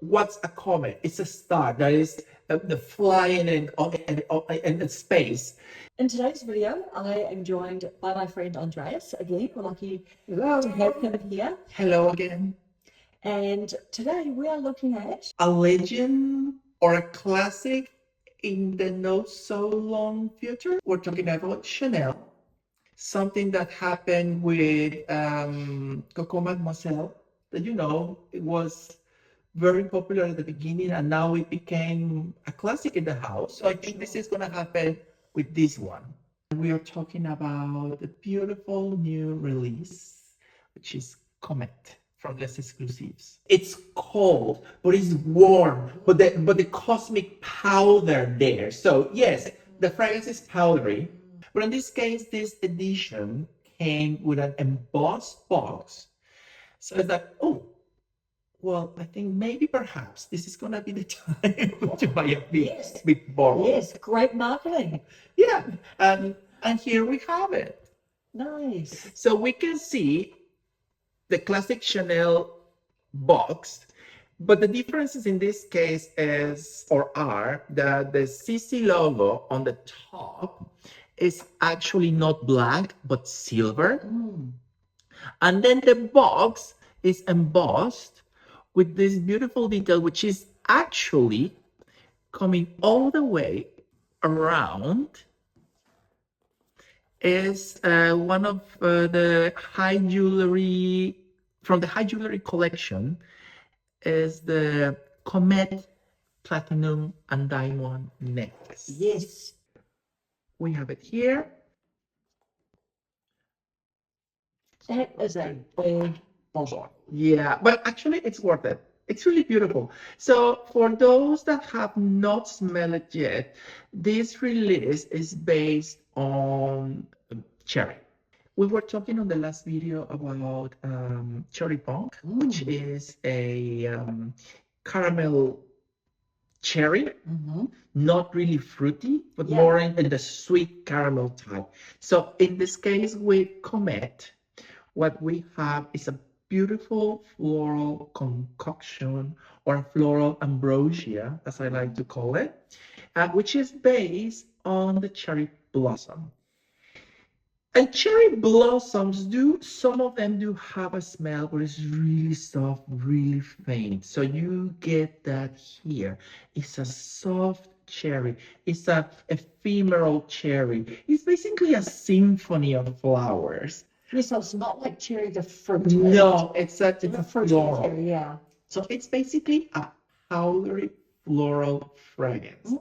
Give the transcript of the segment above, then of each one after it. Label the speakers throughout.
Speaker 1: what's a comet? It's a star that is flying in space.
Speaker 2: In today's video, I am joined by my friend Andreas. Again, we're lucky to have him here.
Speaker 1: Hello again.
Speaker 2: And today we are looking at
Speaker 1: A legend or a classic in the not so long future. We're talking about Chanel. Something that happened with Coco Mademoiselle, that it was very popular at the beginning and now it became a classic in the house. So I think this is going to happen with this one. We are talking about the beautiful new release, which is Comet from Les Exclusifs. It's cold, but it's warm, but the cosmic powder there. So yes, the fragrance is powdery, but in this case, this edition came with an embossed box. So it's like, oh, well, I think maybe perhaps this is going to be the time to buy a big bottle.
Speaker 2: Yes, great marketing.
Speaker 1: Yeah, and here we have it.
Speaker 2: Nice.
Speaker 1: So we can see the classic Chanel box, but the differences in this case are that the CC logo on the top is actually not black but silver, and then the box is embossed with this beautiful detail, which is actually coming all the way around. Is one of the high jewelry from the high jewelry collection, is the Comet Platinum and Diamond necklace.
Speaker 2: Yes.
Speaker 1: We have it here.
Speaker 2: That is a big bottle.
Speaker 1: Yeah, but actually it's worth it. It's really beautiful. So for those that have not smelled it yet, this release is based on cherry. We were talking on the last video about cherry punk, which is a caramel cherry, not really fruity, but more in the sweet caramel type. So in this case with Comet, what we have is a beautiful floral concoction, or floral ambrosia, as I like to call it, which is based on the cherry blossom. And cherry blossoms some of them do have a smell, but it's really soft, really faint. So you get that here. It's a soft cherry. It's a ephemeral cherry. It's basically a symphony of flowers.
Speaker 2: Yes, so it's not like cherry the fruit.
Speaker 1: No, it's a
Speaker 2: floral. Cherry, yeah.
Speaker 1: So it's basically a powdery floral fragrance.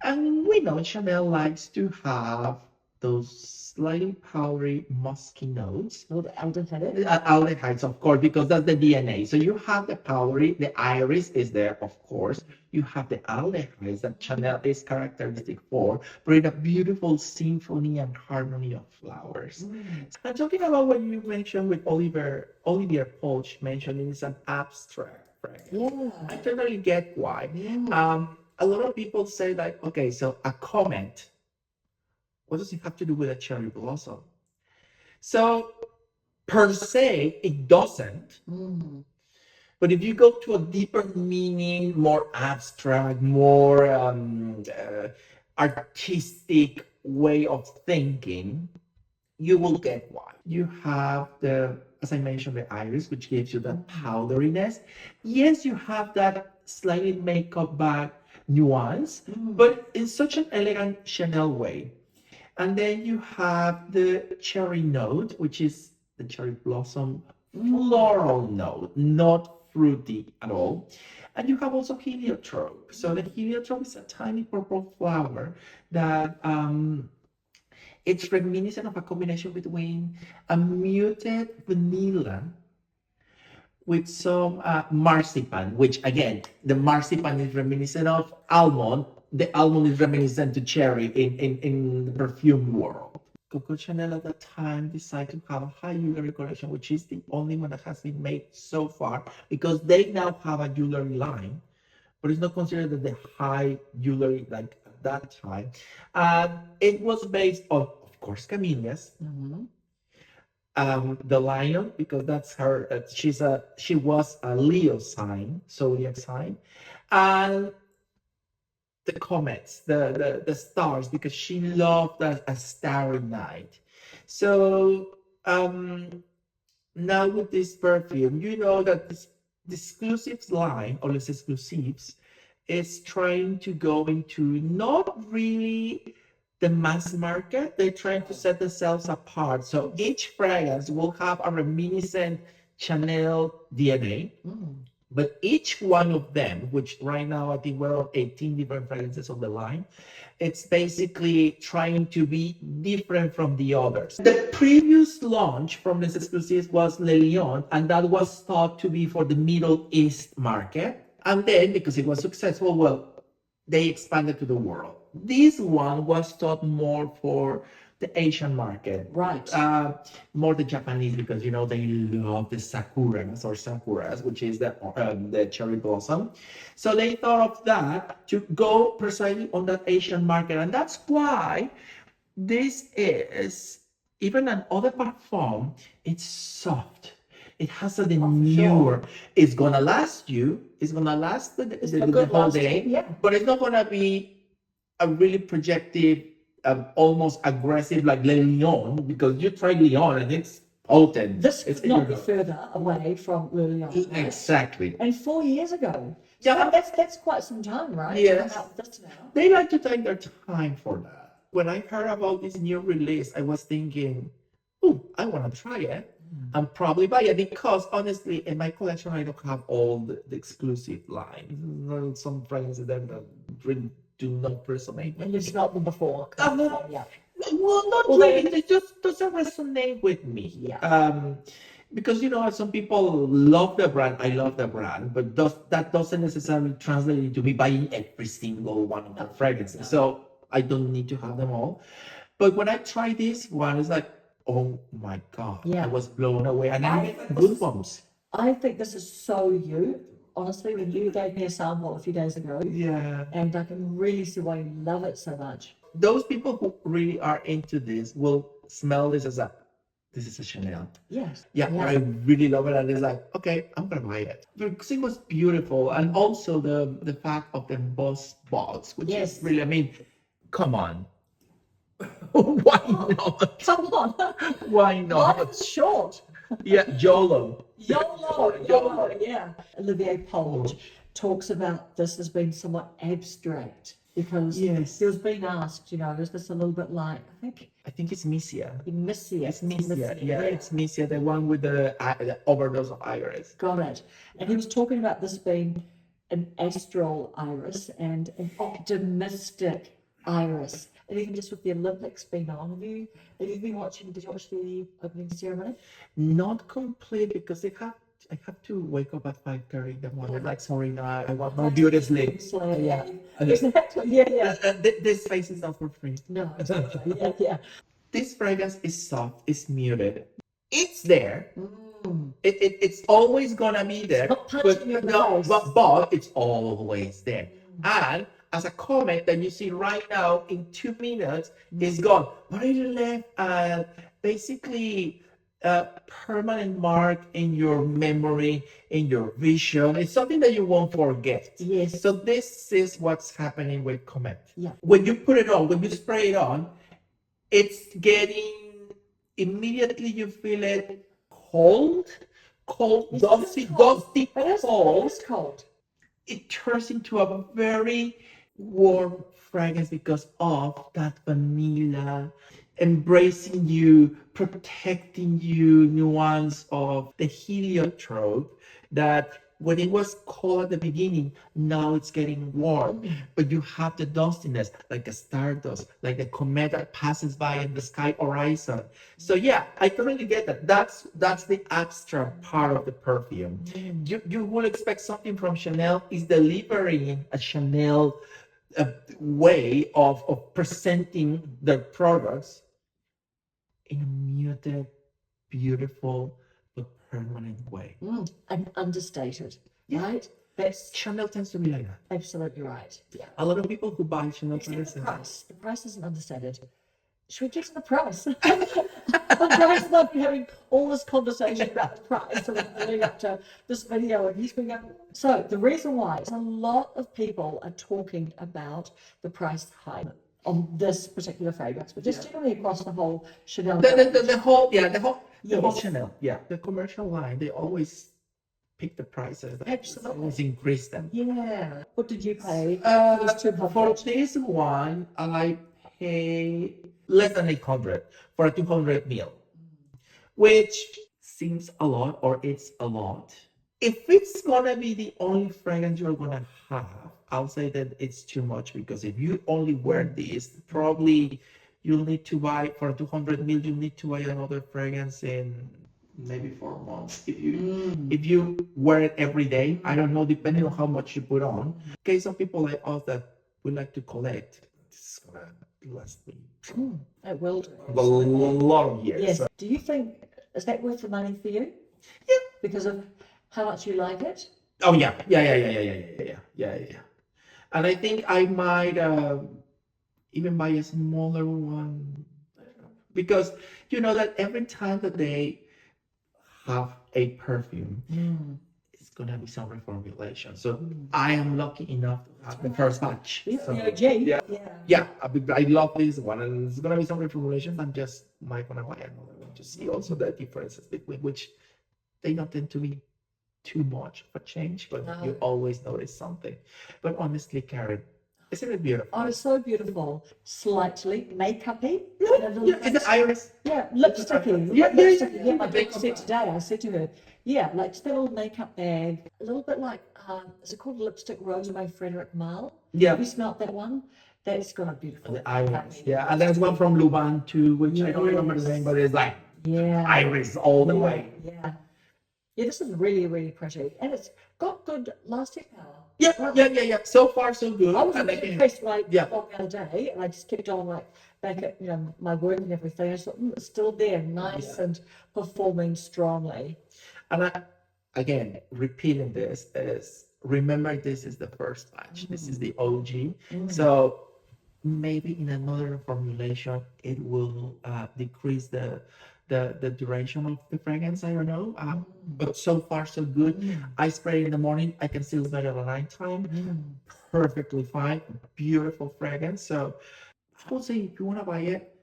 Speaker 1: And we know Chanel likes to have those slightly powdery, musky notes.
Speaker 2: Oh, the aldehyde.
Speaker 1: Aldehydes, of course, because that's the DNA. So you have the powdery, the iris is there, of course. You have the aldehydes that Chanel is characteristic for, but in a beautiful symphony and harmony of flowers. And talking about what you mentioned with Olivier Polch mentioning is an abstract fragrance.
Speaker 2: Yeah.
Speaker 1: I totally get why. A lot of people say like, okay, so a Comet, what does it have to do with a cherry blossom? So per se, it doesn't. But if you go to a deeper meaning, more abstract, more artistic way of thinking, you will get why. You have as I mentioned, the iris, which gives you that powderiness. Yes, you have that slightly makeup bag nuance, but in such an elegant Chanel way. And then you have the cherry note, which is the cherry blossom floral note, not fruity at all. And you have also heliotrope. So the heliotrope is a tiny purple flower that it's reminiscent of a combination between a muted vanilla with some marzipan, which again, the marzipan is reminiscent of almond. The almond is reminiscent to cherry in the perfume world. Coco Chanel at that time decided to have a high jewelry collection, which is the only one that has been made so far, because they now have a jewelry line, but it's not considered the high jewelry like at that time. It was based on, of course, camellias, The lion, because that's her. She was a Leo sign, zodiac sign, and the comets, the stars, because she loved a starry night. So now with this perfume, you know that this exclusives line or Les Exclusifs is trying to go into not really the mass market. They're trying to set themselves apart. So each fragrance will have a reminiscent Chanel DNA. But each one of them, which right now I think we're on 18 different fragrances on the line, it's basically trying to be different from the others. The previous launch from this exclusive was Le Lion, and that was thought to be for the Middle East market. And then, because it was successful, well, they expanded to the world. This one was thought more for the Asian market,
Speaker 2: Right.
Speaker 1: more the Japanese, because you know they love the sakuras, which is the cherry blossom. So they thought of that to go precisely on that Asian market, and that's why this is even an other parfum. It's soft. It has a demure. It's gonna last you. It's gonna last the whole day.
Speaker 2: Yeah.
Speaker 1: But it's not gonna be a really projective, almost aggressive like Le Lion, because you try Lion and it's potent.
Speaker 2: This
Speaker 1: It's
Speaker 2: could not be further away from Le Lion. Right?
Speaker 1: exactly.
Speaker 2: And 4 years ago. So
Speaker 1: Yeah.
Speaker 2: that's quite some time, right?
Speaker 1: Yes.
Speaker 2: To come out with this now.
Speaker 1: They like to take their time for that. When I heard about this new release, I was thinking, oh, I want to try it and probably buy it, because honestly, in my collection, I don't have all the exclusive lines. Some fragrances that really do not resonate with
Speaker 2: And
Speaker 1: me.
Speaker 2: you've smelt them before. Yeah.
Speaker 1: Well, not
Speaker 2: Well,
Speaker 1: really. It just doesn't resonate with me.
Speaker 2: Yeah.
Speaker 1: Because you know, some people love the brand. I love the brand, but that doesn't necessarily translate into me buying every single one of the fragrances. So I don't need to have them all. But when I tried this one, it's like, oh my god,
Speaker 2: Yeah.
Speaker 1: I was blown away, and I
Speaker 2: I
Speaker 1: get
Speaker 2: think this is-
Speaker 1: goosebumps.
Speaker 2: I think this is so you. Honestly, when you gave me a sample a few days ago,
Speaker 1: Yeah.
Speaker 2: and I can really see why you love it so much.
Speaker 1: Those people who really are into this will smell this as this is a Chanel.
Speaker 2: Yes.
Speaker 1: Yeah, I really love it, and it's like, okay, I'm gonna buy it because it was beautiful, and also the fact of the embossed box, which
Speaker 2: Yes.
Speaker 1: is really, I mean, come on, why not?
Speaker 2: Come on.
Speaker 1: Why
Speaker 2: Life
Speaker 1: not?
Speaker 2: is short.
Speaker 1: Yeah, Jolo.
Speaker 2: YOLO, yeah. Olivier Pold talks about this as being somewhat abstract because
Speaker 1: Yes.
Speaker 2: he was being asked, is this a little bit like,
Speaker 1: I think it's Misia.
Speaker 2: Missia.
Speaker 1: It's Misia. Yeah, it's Misia, the one with the overdose of iris.
Speaker 2: Got it. And he was talking about this being an astral iris and an optimistic iris. And even just with the Olympics being on, have you been watching? Did you watch the opening ceremony?
Speaker 1: Not complete, because I have to wake up at 5:30 in the morning. Like, sorry, no, I want my beauty sleep.
Speaker 2: Yeah, exactly. Yeah.
Speaker 1: This face is not for free.
Speaker 2: No, yeah.
Speaker 1: This fragrance is soft, it's muted. It's there. It's always gonna be there.
Speaker 2: Not punching your nose.
Speaker 1: But it's always there. And as a comment that you see right now, in 2 minutes, it's gone. But it left basically a permanent mark in your memory, in your vision. It's something that you won't forget.
Speaker 2: Yes.
Speaker 1: So this is what's happening with Comet.
Speaker 2: Yeah.
Speaker 1: When you put it on, when you spray it on, it's getting, immediately you feel it cold, dusty, cold.
Speaker 2: It's cold.
Speaker 1: It turns into a very warm fragrance because of that vanilla embracing you, protecting you, nuance of the heliotrope that when it was cold at the beginning, now it's getting warm, but you have the dustiness, like a stardust, like the comet that passes by in the sky horizon. So yeah, I totally get that. That's the abstract part of the perfume. You will expect something from Chanel is delivering a Chanel way of presenting their products in a muted, beautiful, but permanent way.
Speaker 2: And understated,
Speaker 1: Yeah.
Speaker 2: right? That's
Speaker 1: Chanel tends to be like that.
Speaker 2: absolutely right. Yeah.
Speaker 1: A lot of people who buy Chanel
Speaker 2: Except
Speaker 1: fragrances.
Speaker 2: the price. The price isn't understated. should we get to the price? Brian's not been having all this conversation about the price sort of leading up to this video, and he's been going. So the reason why is a lot of people are talking about the price hike on this particular fragrance, but just generally across the whole Chanel.
Speaker 1: The whole, the whole
Speaker 2: Yes.
Speaker 1: Chanel, the commercial line, they always pick the prices. They
Speaker 2: Absolutely.
Speaker 1: always increase them.
Speaker 2: Yeah. What did you pay for this
Speaker 1: For
Speaker 2: 200?
Speaker 1: this one, I pay less than 800 for a 200 ml, which seems a lot, or it's a lot. If it's gonna be the only fragrance you're gonna have, I'll say that it's too much, because if you only wear this, probably you'll need to buy for 200 ml. You need to buy another fragrance in maybe 4 months. If you wear it every day, I don't know, depending on how much you put on. Okay, some people like us that we like to collect. This is gonna last me
Speaker 2: It will do.
Speaker 1: a lot of years.
Speaker 2: Yes.
Speaker 1: So,
Speaker 2: Do you think, is that worth the money for you?
Speaker 1: yeah.
Speaker 2: Because of how much you like it?
Speaker 1: Oh yeah. And I think I might even buy a smaller one, because you know that every time that they have a perfume, it's gonna be some reformulation. So I am lucky enough to have the first batch.
Speaker 2: Yeah,
Speaker 1: So,
Speaker 2: the OG.
Speaker 1: yeah.
Speaker 2: Yeah.
Speaker 1: Yeah, I love this one, and it's gonna be some reformulation. I'm just might gonna buy another one to see also the differences between, which they don't tend to be too much of a change, but
Speaker 2: No.
Speaker 1: you always notice something. But honestly, Karen, isn't it beautiful?
Speaker 2: Oh, it's so beautiful. Slightly makeup-y.
Speaker 1: Is it iris?
Speaker 2: Yeah, lipsticky.
Speaker 1: Yeah,
Speaker 2: Lipsticky. Yeah, my
Speaker 1: Makeup
Speaker 2: daughter said
Speaker 1: bag.
Speaker 2: today, I said to her, yeah, like just that little makeup bag, a little bit like, is it called Lipstick Rose by Frederic Malle?
Speaker 1: Yeah.
Speaker 2: Have you smelled that one? That's got a beautiful.
Speaker 1: The iris. Yeah, and there's one from Luban too, which I don't remember the name, but it's like
Speaker 2: Yeah.
Speaker 1: iris all the way.
Speaker 2: Yeah. Yeah, this is really, really pretty. And it's got good lasting power.
Speaker 1: Yeah. So far, so good.
Speaker 2: I was
Speaker 1: And
Speaker 2: really
Speaker 1: again,
Speaker 2: impressed when I
Speaker 1: yeah.
Speaker 2: walked the other day, and I just kept on like back at my work and everything. I thought, it's still there, nice and performing strongly.
Speaker 1: And again, repeating this is, remember, this is the first batch. This is the OG. So maybe in another formulation, it will decrease the duration of the fragrance. I don't know. But so far, so good. I spray it in the morning. I can still smell it at nighttime. Perfectly fine. Beautiful fragrance. So I would say, if you want to buy it,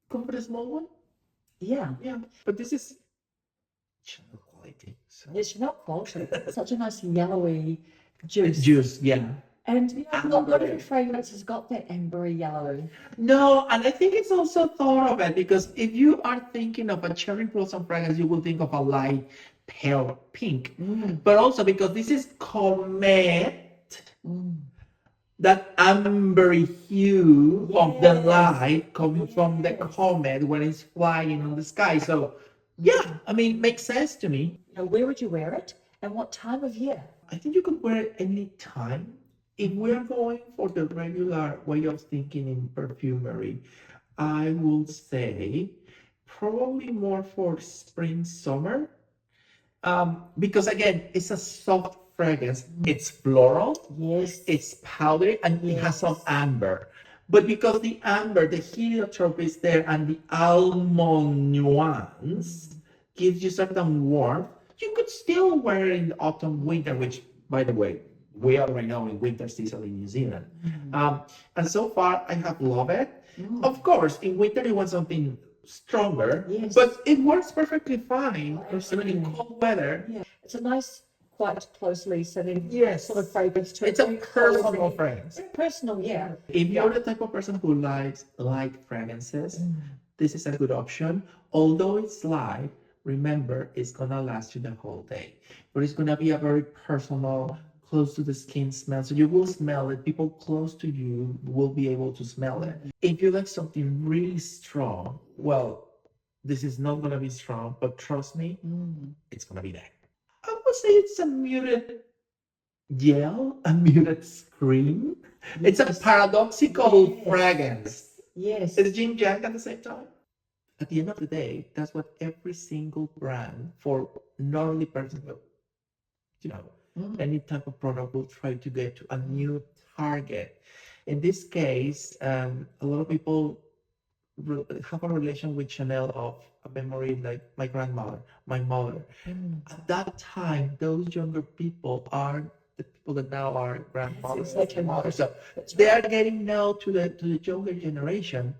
Speaker 1: go for the small one.
Speaker 2: Yeah.
Speaker 1: Yeah. But this is Chanel quality. So.
Speaker 2: It's not quality. It's such a nice yellowy juice.
Speaker 1: Juice, yeah.
Speaker 2: And not every fragrance has got that ambery yellow.
Speaker 1: No, and I think it's also thought of it, because if you are thinking of a cherry blossom fragrance, you will think of a light pale pink. But also because this is Comet, that ambery hue of the light coming from the comet when it's flying on the sky. So yeah, I mean, makes sense to me.
Speaker 2: Now, where would you wear it, and what time of year?
Speaker 1: I think you could wear it any time. If we're going for the regular way of thinking in perfumery, I will say probably more for spring, summer. Because again, it's a soft fragrance. It's floral,
Speaker 2: Yes.
Speaker 1: it's powdery, and it has some amber. But because the amber, the heliotrope is there, and the almond nuance gives you certain warmth, you could still wear it in autumn, winter, which, by the way, we are right now in winter season in New Zealand. And so far, I have loved it. Of course, in winter, you want something stronger, but it works perfectly fine in cold weather.
Speaker 2: Yeah. It's a nice, quite closely sitting sort of fragrance too.
Speaker 1: It's a personal fragrance.
Speaker 2: Very personal, yeah.
Speaker 1: If you're the type of person who likes light fragrances, this is a good option. Although it's light, remember, it's gonna last you the whole day. But it's gonna be a very personal, close to the skin smell. So you will smell it. People close to you will be able to smell it. If you like something really strong, well, this is not gonna be strong, but trust me, it's gonna be there. I would say it's a muted yell, a muted scream. It's a paradoxical fragrance.
Speaker 2: Yes.
Speaker 1: It's yin yang at the same time. At the end of the day, that's what every single brand, for not only perfume, but any type of product, will try to get to a new target. In this case, a lot of people have a relation with Chanel of a memory like my grandmother, my mother. At that time, those younger people are the people that now are grandmothers
Speaker 2: exactly
Speaker 1: and
Speaker 2: right.
Speaker 1: mothers. So
Speaker 2: That's
Speaker 1: they
Speaker 2: right.
Speaker 1: are getting now to the younger generation.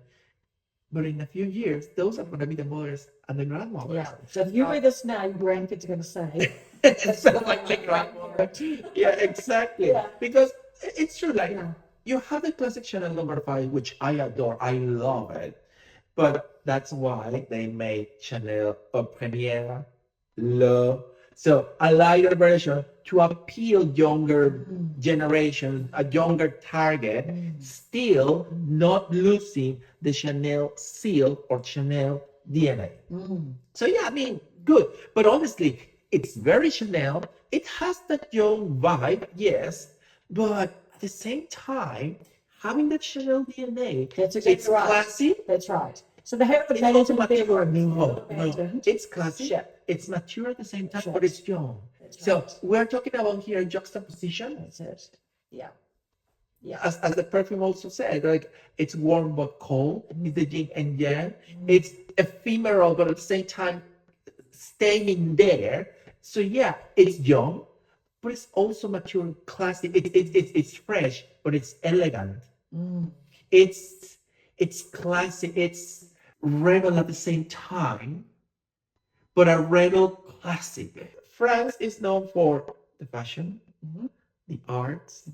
Speaker 1: But in a few years, those are going to be the mothers and the grandmothers.
Speaker 2: Yeah. So if you read this now, your grandkids are going to say,
Speaker 1: It's not like my grandmother. Yeah, exactly.
Speaker 2: Yeah.
Speaker 1: Because it's true, like
Speaker 2: Yeah.
Speaker 1: you have the classic Chanel number five, which I adore. I love it. But that's why they made Chanel a premiere, Le. So a lighter version to appeal younger generation, a younger target, still not losing the Chanel seal or Chanel DNA. So yeah, I mean, good. But honestly, it's very Chanel. It has that young vibe, yes, but at the same time, having that Chanel DNA,
Speaker 2: That's exactly
Speaker 1: it's
Speaker 2: right.
Speaker 1: classy.
Speaker 2: That's right. So they haven't
Speaker 1: It's also
Speaker 2: abandoned their
Speaker 1: mature.
Speaker 2: roots. They haven't
Speaker 1: No, no,
Speaker 2: abandoned.
Speaker 1: it's classy.
Speaker 2: Shit.
Speaker 1: It's mature at the same time,
Speaker 2: That's
Speaker 1: but
Speaker 2: right.
Speaker 1: it's young.
Speaker 2: That's
Speaker 1: So
Speaker 2: right.
Speaker 1: we're talking about here juxtaposition,
Speaker 2: That's it. Yeah. Yeah.
Speaker 1: as the perfume also said, like it's warm but cold. It's the yin and yang. It's ephemeral, but at the same time staying there. So yeah, it's young, but it's also mature, classy. It's fresh, but it's elegant. It's it's classy. It's rebel at the same time, but a rebel classic. France is known for the fashion, the arts,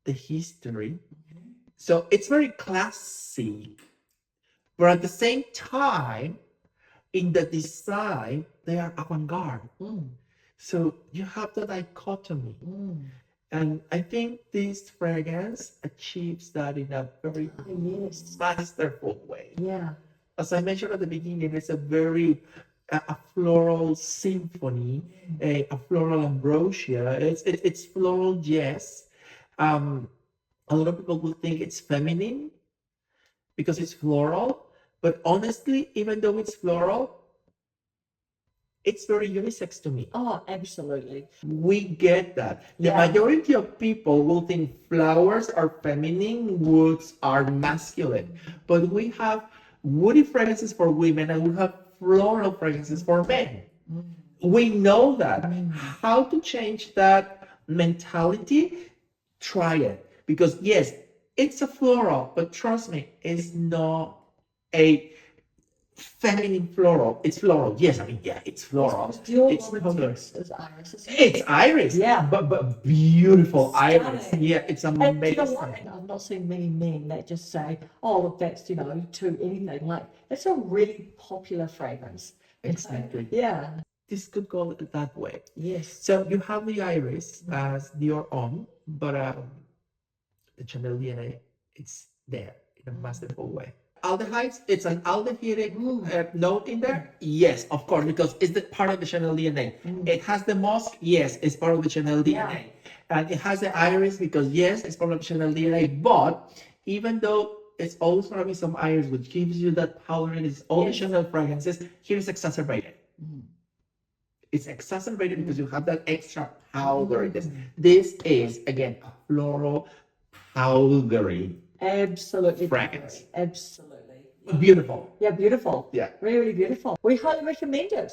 Speaker 1: the history. So it's very classy, but at the same time, in the design, they are avant-garde. So you have the dichotomy. And I think this fragrance achieves that in a very
Speaker 2: Yes.
Speaker 1: masterful way.
Speaker 2: Yeah.
Speaker 1: As I mentioned at the beginning, it's a very a floral symphony, a floral ambrosia. It's floral, yes. A lot of people will think it's feminine because it's floral, but honestly, even though it's floral, it's very unisex to me.
Speaker 2: Oh, absolutely.
Speaker 1: We get that. The
Speaker 2: Yeah.
Speaker 1: majority of people will think flowers are feminine, woods are masculine. But we have woody fragrances for women and we have floral fragrances for men. We know that. How to change that mentality? Try it. Because yes, it's a floral, but trust me, it's not a feminine floral. It's floral. Yes, I mean, yeah, it's floral.
Speaker 2: Still
Speaker 1: It's
Speaker 2: iris is iris. Isn't it?
Speaker 1: it's iris.
Speaker 2: Yeah.
Speaker 1: But beautiful iris.
Speaker 2: Stunning.
Speaker 1: Yeah, it's
Speaker 2: And you
Speaker 1: amazing.
Speaker 2: know what? And I've not seen many men that just say, "Oh, look, that's to anything." Like that's a really popular fragrance.
Speaker 1: Exactly.
Speaker 2: Yeah.
Speaker 1: This could go that way.
Speaker 2: Yes.
Speaker 1: So you have the iris as your own, but the Chanel DNA, it's there in a masterful way. Aldehydes, it's an aldehydic note in there. Yes, of course, because it's the part of the Chanel DNA. It has the musk. Yes, it's part of the Chanel DNA, and it has the iris because yes, it's part of the Chanel DNA. But even though it's always going to be some iris, which gives you that powderiness, all the Chanel fragrances here is exacerbated. It's exacerbated because you have that extra powderiness. This is again a floral powdery
Speaker 2: Absolutely.
Speaker 1: fragrance.
Speaker 2: Absolutely.
Speaker 1: Beautiful.
Speaker 2: Yeah, beautiful.
Speaker 1: Yeah.
Speaker 2: Really beautiful. We highly recommend it.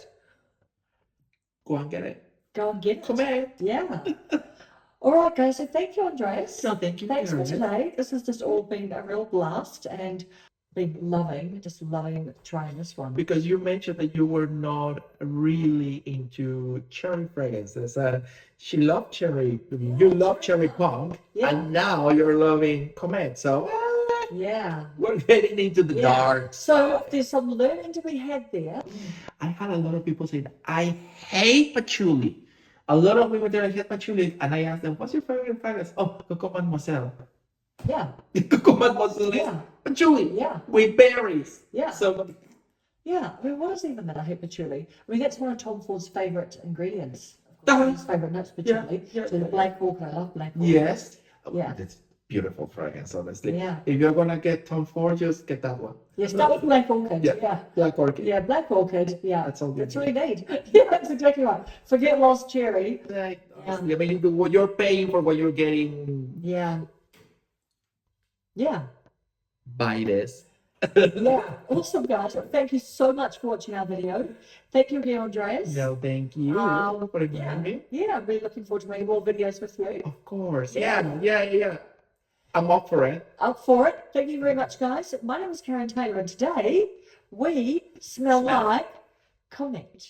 Speaker 1: Go and get it.
Speaker 2: Go and get it.
Speaker 1: Come in.
Speaker 2: Yeah. All right, guys. So thank you, Andreas.
Speaker 1: No, thank you.
Speaker 2: Thanks for
Speaker 1: Karen.
Speaker 2: today. This has just all been a real blast and been just loving trying this one.
Speaker 1: Because you mentioned that you were not really into cherry fragrances. She loved cherry. You love cherry punk, and now you're loving Comet. So
Speaker 2: Yeah.
Speaker 1: we're getting into the dark.
Speaker 2: So there's some learning to be had there.
Speaker 1: I had a lot of people saying, I hate patchouli. A lot of women there hate patchouli, and I asked them, what's your favorite fragrance? Oh, Coco Mademoiselle.
Speaker 2: Yeah.
Speaker 1: Coco Mademoiselle is patchouli with berries.
Speaker 2: Yeah.
Speaker 1: So
Speaker 2: yeah. I mean, what is even that I hate patchouli? I mean, that's one of Tom Ford's favorite ingredients. His favorite nuts, patchouli. So the black orchid. I love black orchid.
Speaker 1: yes.
Speaker 2: Yeah.
Speaker 1: That's beautiful fragrance, honestly.
Speaker 2: Yeah.
Speaker 1: If you're gonna get Tom Ford, just get that one.
Speaker 2: Yeah, start with black orchid. Yeah.
Speaker 1: Black orchid.
Speaker 2: Yeah, black orchid. Yeah.
Speaker 1: That's all you
Speaker 2: That's all you need. Yeah, that's exactly right. Forget lost cherry.
Speaker 1: Honestly, I mean, what you're paying for what you're getting.
Speaker 2: Yeah. Yeah.
Speaker 1: Buy this.
Speaker 2: Yeah, awesome, guys. Thank you so much for watching our video. Thank you again, Andreas.
Speaker 1: No, thank you for inviting me.
Speaker 2: Yeah, I'm really looking forward to making more videos with you.
Speaker 1: Of course.
Speaker 2: Yeah.
Speaker 1: Yeah. I'm up for it.
Speaker 2: Up for it. Thank you very much, guys. My name is Karen Taylor, and today we smell like Comet.